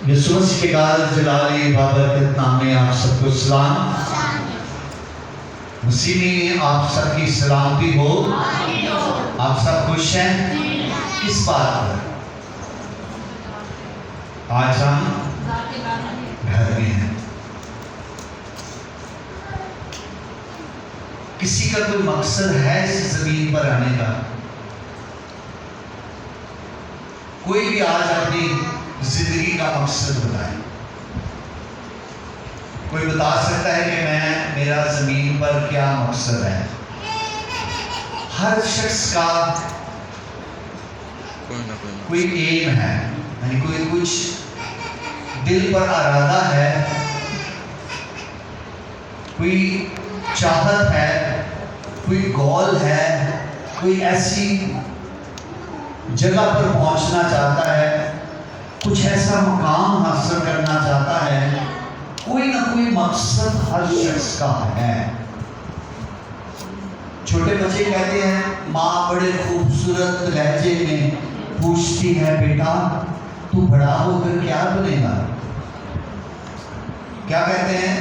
یسوع مسیح کے غالب جلالی بابرکت نام میں آپ سب کو سلام۔ مسیح میں آپ سب کی سلامتی ہو۔ آپ سب خوش ہیں؟ کس بات پر؟ آج ہم گھر میں ہیں۔ کسی کا کوئی مقصد ہے اس زمین پر آنے کا؟ کوئی بھی آج اپنی زندگی کا مقصد بتائے۔ کوئی بتا سکتا ہے کہ میرا زمین پر کیا مقصد ہے؟ ہر شخص کا کوئی ایم ہے، یعنی کوئی کچھ دل پر ارادہ ہے، کوئی چاہت ہے، کوئی گول ہے، کوئی ایسی جگہ پر پہنچنا چاہتا ہے، کچھ ایسا مقام حاصل کرنا چاہتا ہے۔ کوئی نہ کوئی مقصد ہر شخص کا ہے۔ چھوٹے بچے کہتے ہیں، ماں بڑے خوبصورت لہجے میں پوچھتی ہے، بیٹا تو بڑا ہو کر کیا بنے گا؟ کیا کہتے ہیں؟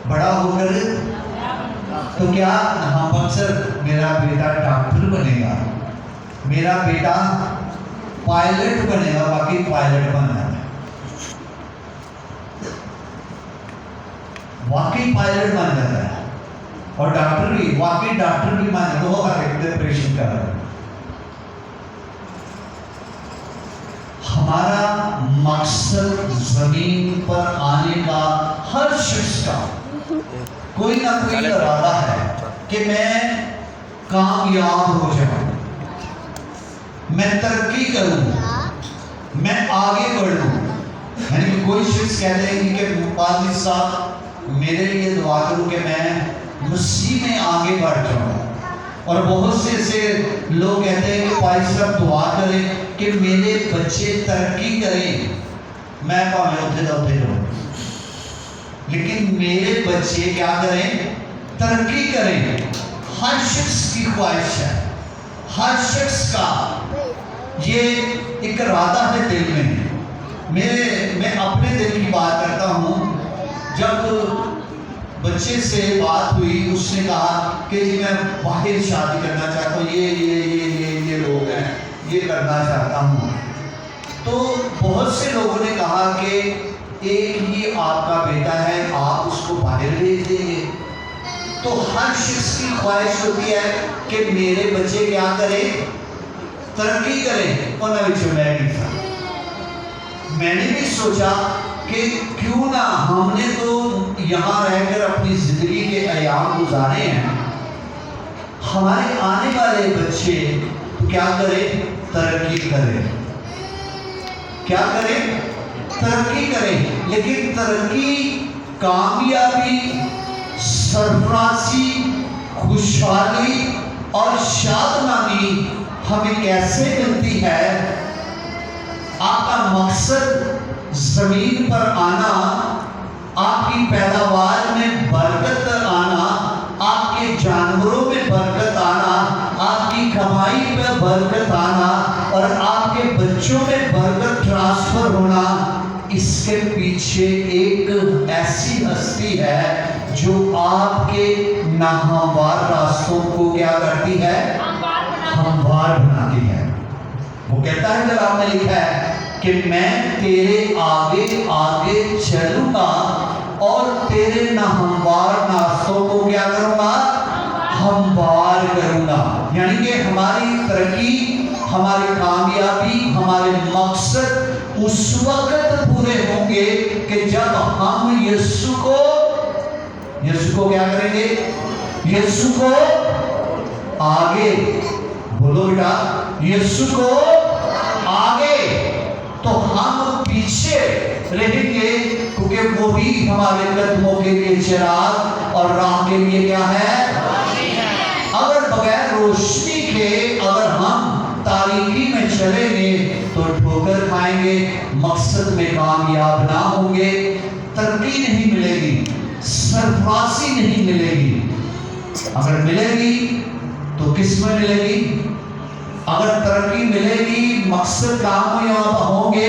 بڑا ہو کر تو کیا؟ ہاں اکثر میرا بیٹا ڈاکٹر بنے گا، میرا بیٹا پائلٹ بنے گا۔ باقی پائلٹ بننا ہے، واقعی پائلٹ بن جاتا ہے، اور ڈاکٹر بھی، واقعی ڈاکٹر بھی بن جاتا ہے۔ وہ آپریشن کر رہا ہے۔ ہمارا مقصد زمین پر آنے کا ہر شخص کا کوئی نہ کوئی ارادہ ہے کہ میں کامیاب ہو جاؤں، میں ترقی کروں، میں آگے بڑھوں۔ یعنی کہ کوئی شخص کہتے ہیں کہ پادری صاحب میرے لیے دعا کروں کہ میں مسیح میں آگے بڑھ جاؤں، اور بہت سے ایسے لوگ کہتے ہیں کہ پادری صاحب دعا کریں کہ میرے بچے ترقی کریں، میں کامیاب ہوں، لیکن میرے بچے کیا کریں؟ ترقی کریں۔ ہر شخص کی خواہش ہے، ہر شخص کا یہ ایک ارادہ ہے دل میں۔ میں اپنے دل کی بات کرتا ہوں۔ جب بچے سے بات ہوئی، اس نے کہا کہ جی میں باہر شادی کرنا چاہتا ہوں، یہ لوگ ہیں، یہ کرنا چاہتا ہوں۔ تو بہت سے لوگوں نے کہا کہ ایک ہی آپ کا بیٹا ہے، آپ اس کو باہر بھیج دیں گے۔ تو ہر شخص کی خواہش ہوتی ہے کہ میرے بچے کیا کریں؟ ترقی کریں۔ اور میں نے بھی سوچا کہ کیوں نہ ہم نے تو یہاں رہ کر اپنی زندگی کے ایام گزارے ہیں، ہمارے آنے والے بچے کیا کریں؟ ترقی کریں۔ کیا کریں؟ ترقی کریں۔ لیکن ترقی، کامیابی، سرفرازی، خوشحالی اور شادمانی ہمیں کیسے ملتی ہے؟ آپ کا مقصد زمین پر آنا، آپ کی پیداوار میں برکت آنا، آپ کے جانوروں میں برکت آنا، آپ کی کمائی میں برکت آنا، اور آپ کے بچوں میں برکت ٹرانسفر ہونا، اس کے پیچھے ایک ایسی ہستی ہے جو آپ کے ناہموار راستوں کو کیا کرتی ہے؟ ہموار بناتی ہے۔ وہ کہتا ہے، جب آپ نے لکھا ہے کہ میں تیرے آگے آگے چلوں گا اور تیرے ناہموار راستوں کو کیا کروں گا؟ ہموار کروں گا۔ یعنی کہ ہماری ترقی، ہماری کامیابی، ہمارے مقصد اس وقت پورے ہوں گے کہ جب ہم یسوع کو کیا کریں گے؟ یسوع کو آگے، بولو بیٹا، یسوع کو آگے، تو ہم پیچھے رہیں گے، کیونکہ وہ بھی ہمارے قدموں کے لیے چراغ اور راہ کے لیے کیا ہے؟ اگر بغیر روشنی کے اگر ہم تاریکی میں چلیں گے تو ٹھوکر کھائیں گے، مقصد میں کامیاب نہ ہوں گے، ترقی نہیں ملے گی، سرفرازی نہیں ملے گی۔ اگر ملے گی تو کس میں ملے گی؟ اگر ترقی ملے گی، مقصد کامیاب ہوں گے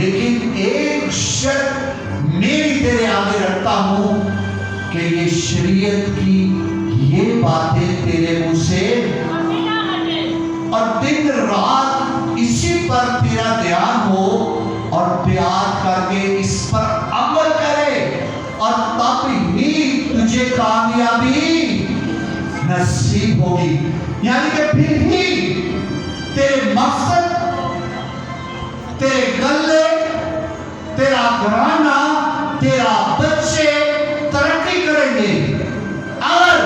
لیکن ایک شرط میری تیرے آگے رکھتا ہوں کہ یہ شریعت کی یہ باتیں تیرے منہ سے اور دن رات اسی پر تیرا دھیان ہو اور پیار کر کے اس پر عمل کرے، اور تب ہی تجھے کامیابی نصیب ہوگی۔ یعنی کہ پھر ہی تیرے مقصد، تیرے گلے، تیرا گھرانہ، تیرا بچے ترقی کریں گے۔ اگر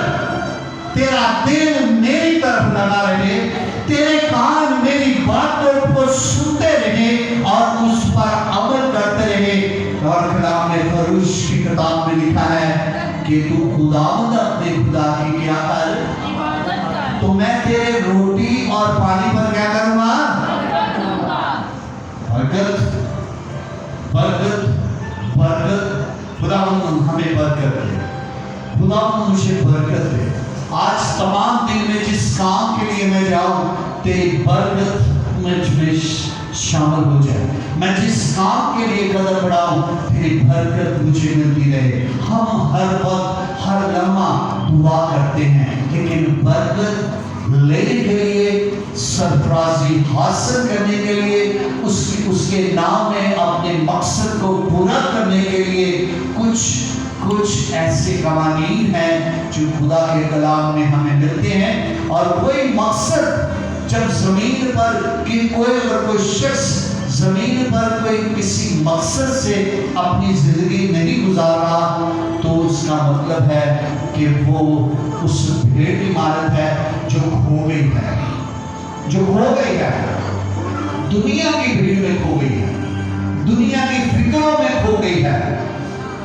تیرا دل میری طرف لگا رہے، تیرے کان میری باتوں کو سنتے رہے اور اس پر عمل کرتے رہے، اور کلام خروش کی کتاب میں لکھا ہے کہ تو خداوند اپنے خدا کی کیا کر، تو میں تیرے روٹی اور پانی پر کیا کروں گا؟ برکت برکت برکت۔ خداوند ہمیں برکت دے، خداوند مجھے برکت دے۔ آج تمام دن میں جس کام کے لیے میں جاؤں، تیری برکت مجھ میں شامل ہو جائے۔ میں جس کام کے لیے قدم بڑھاؤں، تیری برکت مجھے ملتی رہے۔ ہم ہر وقت ہر لمحہ دعا کرتے ہیں، لیکن برکت لینے کے لیے، سرفرازی حاصل کرنے کے لیے، اس کے نام میں اپنے مقصد کو پورا کرنے کے لیے کچھ ایسے قوانین ہیں جو خدا کے کلام میں ہمیں ملتے ہیں۔ اور کوئی مقصد جب زمین پر کوئی شخص زمین پر کوئی کسی مقصد سے اپنی زندگی نہیں گزار رہا، تو اس کا مطلب ہے کہ وہ اس بھیڑ کی مانند ہے جو کھو گئی ہے، دنیا کی بھیڑ میں کھو گئی ہے، دنیا کی فکروں میں کھو گئی ہے،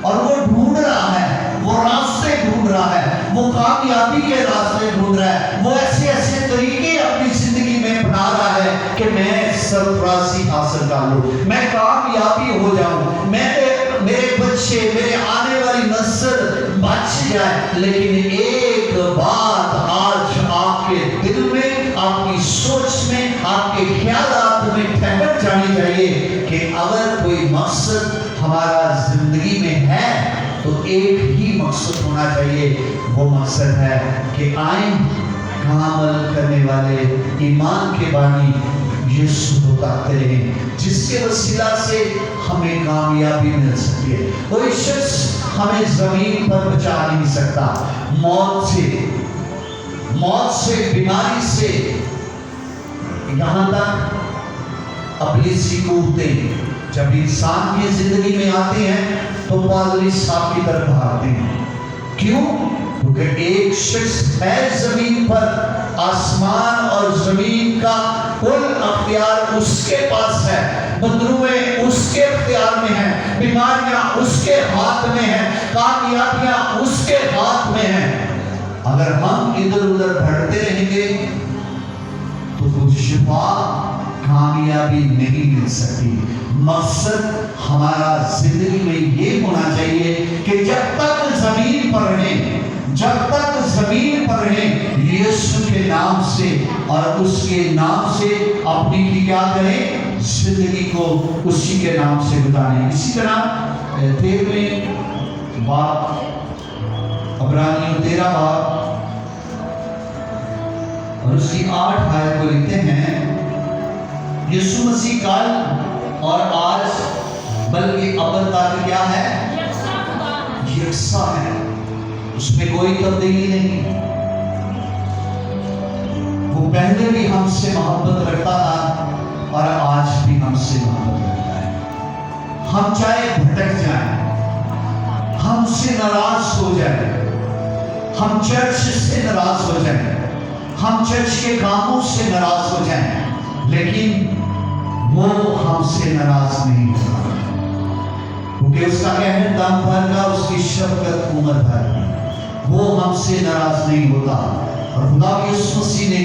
اور وہ ڈھونڈ رہا ہے، وہ راستے ڈھونڈ رہا ہے، وہ کامیابی کے راستے ڈھونڈ رہا ہے، وہ ایسے طریقے اپنی زندگی میں بنا رہا ہے کہ میں سرفرازی حاصل کر لوں، میں کامیابی ہو جاؤں، میرے بچے، میرے آنے والی نسل بچ جائے۔ لیکن ایک بات آج آپ کے دل میں، آپ کی سوچ میں، آپ کے خیالات میں ٹھہر جانی چاہیے کہ اگر کوئی مقصد ہمارا زندگی میں ہے تو ایک ہی مقصد ہونا چاہیے، وہ مقصد ہے کہ آئیں عمل کرنے والے ایمان کے بانی یسوع بتاتے رہیں، جس کے وسیلہ سے ہمیں کامیابی مل سکتی ہے۔ کوئی شخص ہمیں زمین پر بچا نہیں سکتا، موت سے، بیماری سے، یہاں تک ابلیسی قوتیں جب انسان کی زندگی میں آتے ہیں تو پادری صاحب کی طرف بھاگتے ہیں۔ کیوں؟ کیونکہ ایک شخص ہے زمین پر، آسمان اور زمین کا کل اختیار اس کے پاس ہے، بدرویں اس کے اختیار میں ہیں، بیماریاں اس کے ہاتھ میں ہیں، کامیابیاں اس کے ہاتھ میں ہیں۔ اگر ہم ادھر ادھر بھٹکتے رہیں گے تو کچھ شفا، کامیابی نہیں مل سکتی۔ مقصد ہمارا زندگی میں یہ ہونا چاہیے کہ جب تک زمین پر رہیں، یسوع کے نام سے اور اس کے نام سے اپنی کی کیا کریں، زندگی کو اسی کے نام سے گزاریں۔ اسی طرح 13 باب، عبرانیوں 13 باب اور اس کی 8 آیت کو لکھتے ہیں، یسوع مسیح کل اور آج بلکہ ابد تک کیا ہے؟ یکساں ہے، اس میں کوئی تبدیلی نہیں۔ وہ پہلے بھی ہم سے محبت رکھتا تھا اور آج بھی ہم سے محبت رکھتا ہے۔ ہم چاہے بھٹک جائیں، ہم سے ناراض ہو جائیں، ہم چرچ سے ناراض ہو جائیں، ہم چرچ کے کاموں سے ناراض ہو جائیں، لیکن وہ ہم سے ناراض نہیں ہوتا، کیونکہ اس کا قہر دم بھر کا، اس کی شفقت عمر بھر کا، وہ ہم سے ناراض نہیں ہوتا۔ اور خدا کی یسوع مسیح نے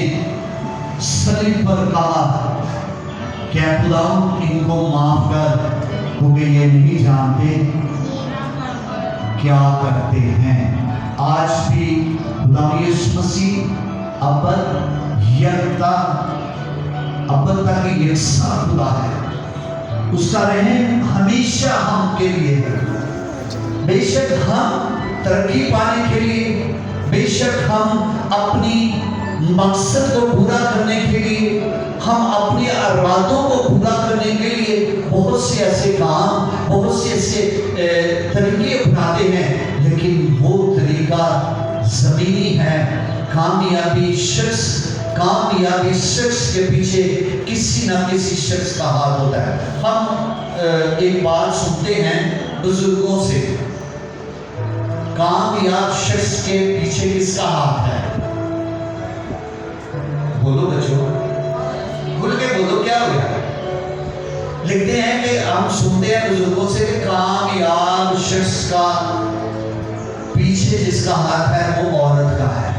صلیب پر کہا کہ اے خدا ان کو معاف کر، کیونکہ یہ نہیں جانتے کیا کرتے ہیں۔ آج بھی خدا کی یسوع مسیح ابد تک یکساں خدا ہے، اس کا رحم ہمیشہ ہم کے لیے ہے۔ بے شک ہم ترقی پانے کے لیے، بے شک ہم اپنی مقصد کو پورا کرنے کے لیے، ہم اپنے ارادوں کو پورا کرنے کے لیے بہت سے ایسے کام، بہت سے ایسے طریقے اپناتے ہیں، لیکن وہ طریقہ زمینی ہے۔ کامیابی شخص کے پیچھے کسی نہ کسی شخص کا ہاتھ ہوتا ہے۔ ہم ایک بات سنتے ہیں بزرگوں سے، کامیاب شخص کے پیچھے کس کا ہاتھ ہے؟ بولو بچوں، کھل کے بولو، کیا ہو گیا؟ لکھتے ہیں کہ ہم سنتے ہیں بزرگوں سے کہ کامیاب شخص کا پیچھے جس کا ہاتھ ہے وہ عورت کا ہے۔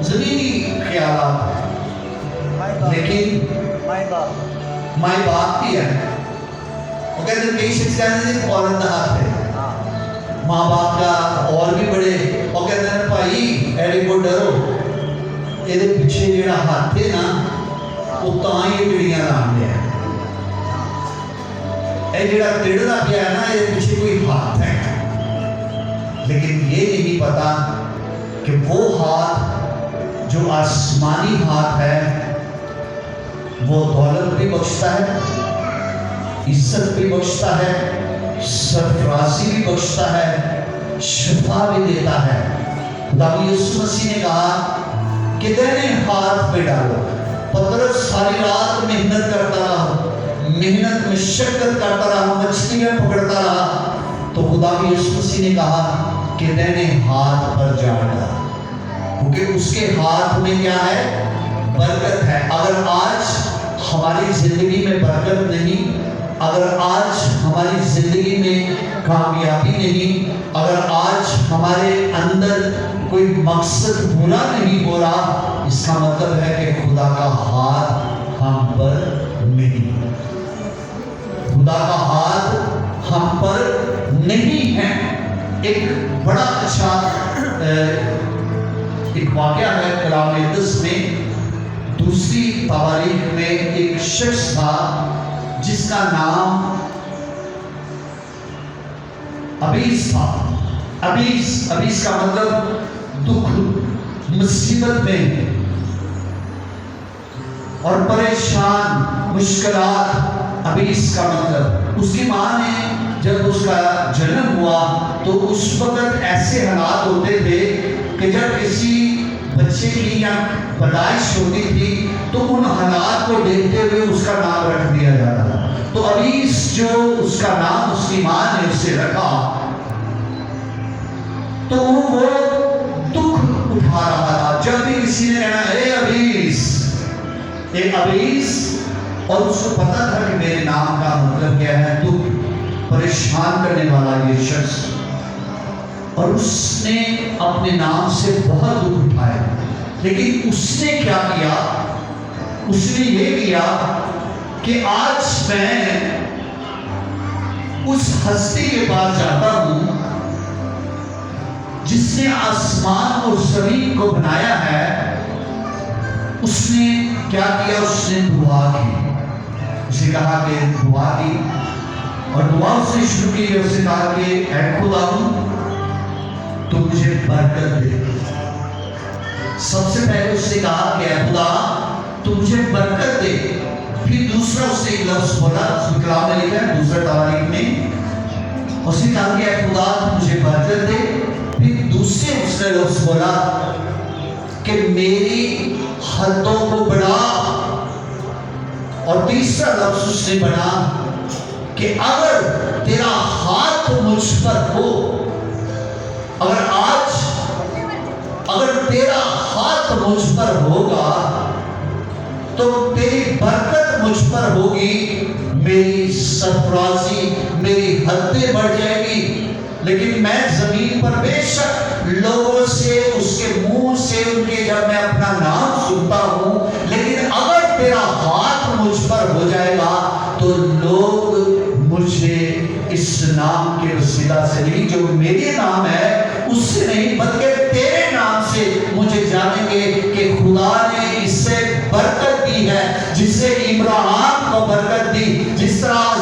زمینی خیالات ہیں، لیکن مائی باپ بھی ہے۔ وہ کہتے ہیں کئی شخص کہتے ہیں عورت کا ہاتھ ہے، ماں باپ کا اور بھی بڑے۔ وہ کہتے ہیں بھائی ایڈی کو ڈرو، یہ پیچھے جڑا ہاتھ ہے نا وہ تاں ہی جڑیاں لان دیا ہے، یہ جڑا تڑدا پیا ہے نا یہ پیچھے کوئی ہاتھ ہے۔ لیکن یہ نہیں پتا کہ وہ ہاتھ جو آسمانی ہاتھ ہے وہ دولت بھی بخشتا ہے، عزت بھی بخشتا ہے، سرفرازی بھی بخشتا ہے، شفا بھی دیتا ہے۔ خدا یسوع مسیح نے کہا کہ دہنے ہاتھ پہ ڈالو۔ پترس ساری رات محنت کرتا رہا، محنت مشقت کرتا رہا، مچھلیاں پکڑتا رہا، تو خدا یسوع مسیح نے کہا کہ دہنے ہاتھ پر جا ڈالا، کیونکہ اس کے ہاتھ میں کیا ہے؟ برکت ہے۔ اگر آج ہماری زندگی میں برکت نہیں، اگر آج ہماری زندگی میں کامیابی نہیں، اگر آج ہمارے اندر کوئی مقصد پورا نہیں ہو رہا، اس کا مطلب ہے کہ خدا کا ہاتھ ہم پر نہیں، خدا کا ہاتھ ہم پر نہیں ہے۔ ایک بڑا اچھا ایک واقعہ ہے کلام مقدس میں، دوسری تواریخ میں ایک شخص تھا جس کا نام ابیس تھا۔ ابیس کا مطلب دکھ، مصیبت میں اور پریشان، مشکلات۔ ابیس کا مطلب اس کی ماں نے جب اس کا جنم ہوا تو اس وقت ایسے حالات ہوتے تھے کہ جب کسی بچے کی یا پیدائش ہوتی تھی تو ان حالات کو دیکھتے ہوئے اس کا نام رکھ دیا جاتا تھا۔ تو ابیس جو اس کا نام اس کی ماں نے اسے رکھا، تو وہ دکھ اٹھا رہا تھا۔ جب بھی کسی نے کہنا اے ابیس، اے ابیس، اور اس کو پتا تھا کہ میرے نام کا مطلب کیا ہے، دکھ، پریشان کرنے والا یہ شخص، اور اس نے اپنے نام سے بہت دکھ اٹھائے۔ لیکن اس نے کیا کیا؟ اس نے یہ کیا کہ آج میں اس ہستی کے پاس جاتا ہوں جس نے آسمان اور زمین کو بنایا ہے۔ اس نے کیا کیا؟ اس نے دعا کی، اسے کہا کہ دعا کی، اور دعا اس نے شروع کی، اس نے کہا کہ اے خدا تو مجھے برکت دے۔ سب سے پہلے اس نے کہا کہ اے خدا تو مجھے برکت دے۔ پھر دوسرا اس نے ایک لفظ بولا، اس میں کلام میں لکھا ہے دوسرا تواریخ میں، اس نے کہا کہ اے خدا تو مجھے برکت دے۔ پھر دوسرے اس نے لفظ بولا کہ میری حدوں کو بڑھا، اور تیسرا لفظ اس نے بنا کہ اگر تیرا ہاتھ مجھ پر ہو، اگر تیرا ہاتھ مجھ پر ہوگا تو تیری برکت مجھ پر ہوگی، میری سرفرازی، میری حدیں بڑھ جائے گی۔ لیکن میں زمین پر بے شک لوگوں سے، اس کے منہ سے، ان کے جب میں اپنا نام سنتا ہوں، لیکن اگر تیرا ہاتھ مجھ پر ہو جائے گا تو لوگ مجھے اس نام کے وسیلہ سے نہیں، جو میرے نام ہے اس سے نہیں، بلکہ تیرے نام سے مجھے جانیں گے کہ خدا نے اس سے برکت دی ہے، جس سے ابراہیم کو برکت دی، جس طرح